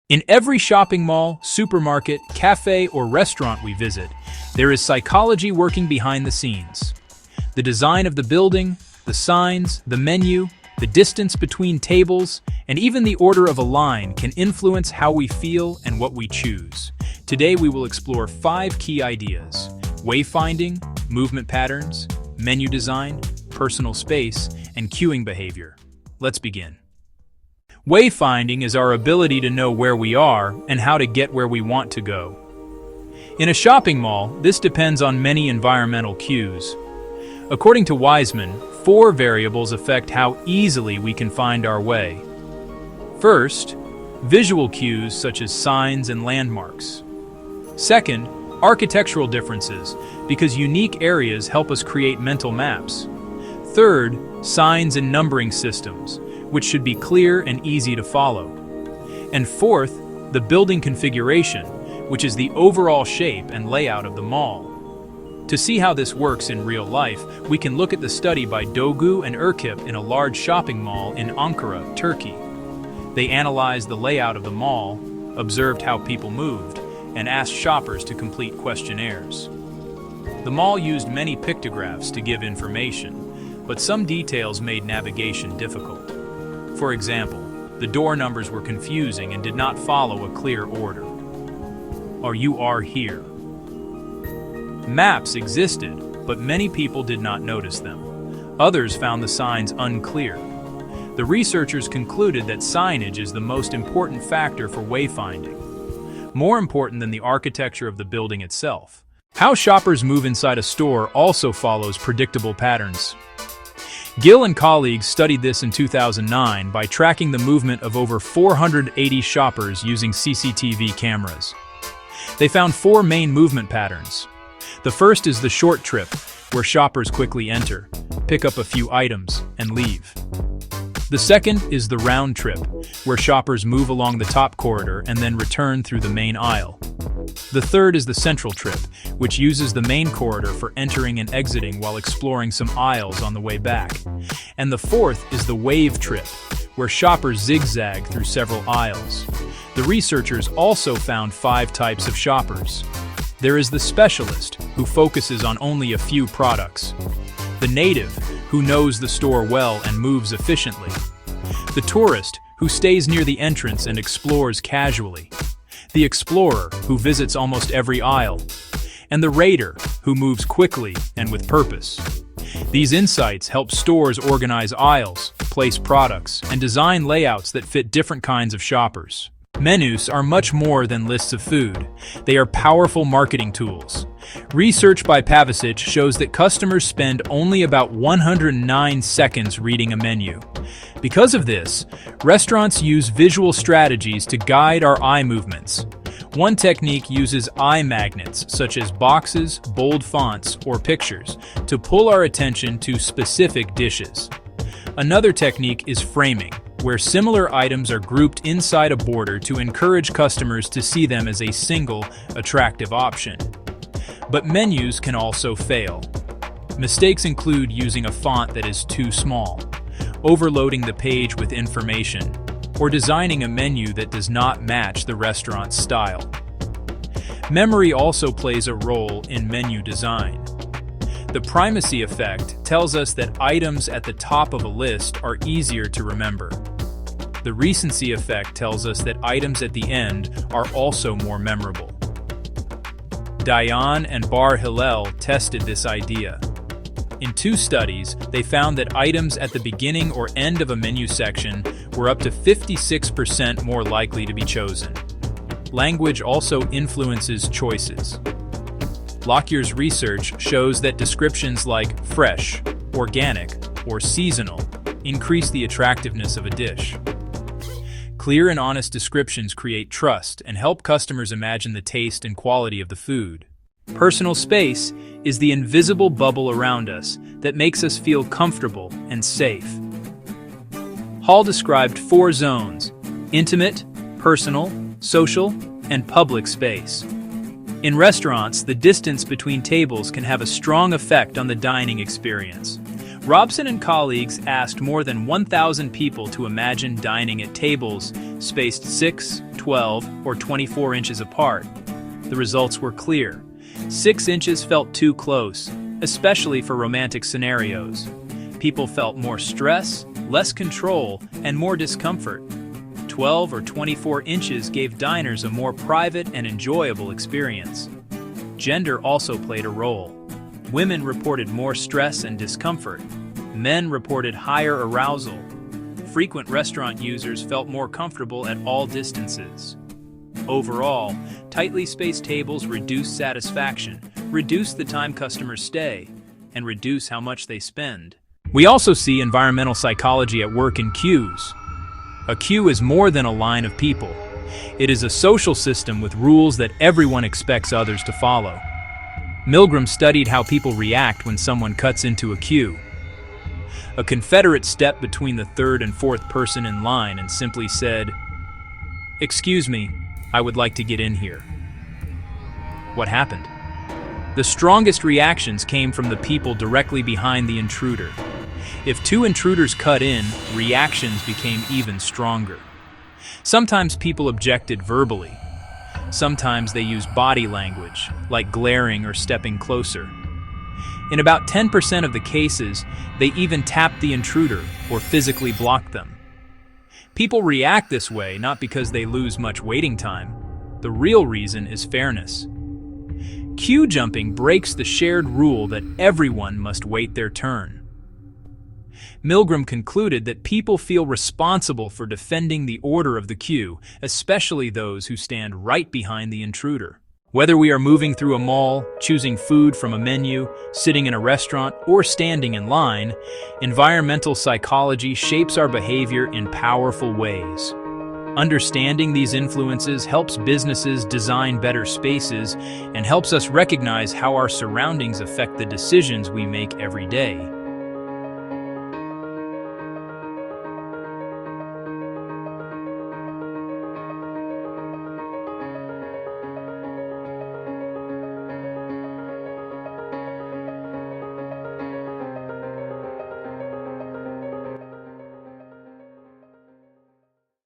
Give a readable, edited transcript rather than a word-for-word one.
In every shopping mall, supermarket, cafe, or restaurant we visit, there is psychology working behind the scenes. The design of the building, the signs, the menu, the distance between tables, and even the order of a line can influence how we feel and what we choose. Today we will explore 5 key ideas: wayfinding, movement patterns, menu design, personal space, and queuing behavior. Let's begin. Wayfinding is our ability to know where we are and how to get where we want to go. In a shopping mall, this depends on many environmental cues. According to Wiseman, 4 variables affect how easily we can find our way. First, visual cues such as signs and landmarks. Second, architectural differences, because unique areas help us create mental maps. Third, signs and numbering systems, which should be clear and easy to follow. And fourth, the building configuration, which is the overall shape and layout of the mall. To see how this works in real life, we can look at the study by Dogu and Erkip in a large shopping mall in Ankara, Turkey. They analyzed the layout of the mall, observed how people moved, and asked shoppers to complete questionnaires. The mall used many pictographs to give information, but some details made navigation difficult. For example, the door numbers were confusing and did not follow a clear order. Or you are here. Maps existed, but many people did not notice them. Others found the signs unclear. The researchers concluded that signage is the most important factor for wayfinding, more important than the architecture of the building itself. How shoppers move inside a store also follows predictable patterns. Gill and colleagues studied this in 2009 by tracking the movement of over 480 shoppers using CCTV cameras. They found 4 main movement patterns. The first is the short trip, where shoppers quickly enter, pick up a few items, and leave. The second is the round trip, where shoppers move along the top corridor and then return through the main aisle. The third is the central trip, which uses the main corridor for entering and exiting while exploring some aisles on the way back. And the fourth is the wave trip, where shoppers zigzag through several aisles. The researchers also found 5 types of shoppers. There is the specialist, who focuses on only a few products. The native, who knows the store well and moves efficiently. The tourist, who stays near the entrance and explores casually. The explorer, who visits almost every aisle. And the raider, who moves quickly and with purpose. These insights help stores organize aisles, place products, and design layouts that fit different kinds of shoppers. Menus are much more than lists of food. They are powerful marketing tools. Research by Pavicic shows that customers spend only about 109 seconds reading a menu. Because of this, restaurants use visual strategies to guide our eye movements. One technique uses eye magnets, such as boxes, bold fonts, or pictures, to pull our attention to specific dishes. Another technique is framing, where similar items are grouped inside a border to encourage customers to see them as a single, attractive option. But menus can also fail. Mistakes include using a font that is too small, overloading the page with information, or designing a menu that does not match the restaurant's style. Memory also plays a role in menu design. The primacy effect tells us that items at the top of a list are easier to remember. The recency effect tells us that items at the end are also more memorable. Dayan and Bar Hillel tested this idea. In 2 studies, they found that items at the beginning or end of a menu section were up to 56% more likely to be chosen. Language also influences choices. Lockyer's research shows that descriptions like fresh, organic, or seasonal increase the attractiveness of a dish. Clear and honest descriptions create trust and help customers imagine the taste and quality of the food. Personal space is the invisible bubble around us that makes us feel comfortable and safe. Hall described 4 zones: intimate, personal, social, and public space. In restaurants, the distance between tables can have a strong effect on the dining experience. Robson and colleagues asked more than 1,000 people to imagine dining at tables spaced 6, 12, or 24 inches apart. The results were clear. 6 inches felt too close, especially for romantic scenarios. People felt more stress, less control, and more discomfort. 12 or 24 inches gave diners a more private and enjoyable experience. Gender also played a role. Women reported more stress and discomfort. Men reported higher arousal. Frequent restaurant users felt more comfortable at all distances. Overall, tightly spaced tables reduce satisfaction, reduce the time customers stay, and reduce how much they spend. We also see environmental psychology at work in queues. A queue is more than a line of people. It is a social system with rules that everyone expects others to follow. Milgram studied how people react when someone cuts into a queue. A Confederate stepped between the third and fourth person in line and simply said, "Excuse me, I would like to get in here." What happened? The strongest reactions came from the people directly behind the intruder. If two intruders cut in, reactions became even stronger. Sometimes people objected verbally. Sometimes they used body language, like glaring or stepping closer. In about 10% of the cases, they even tapped the intruder or physically blocked them. People react this way not because they lose much waiting time. The real reason is fairness. Queue jumping breaks the shared rule that everyone must wait their turn. Milgram concluded that people feel responsible for defending the order of the queue, especially those who stand right behind the intruder. Whether we are moving through a mall, choosing food from a menu, sitting in a restaurant, or standing in line, environmental psychology shapes our behavior in powerful ways. Understanding these influences helps businesses design better spaces and helps us recognize how our surroundings affect the decisions we make every day.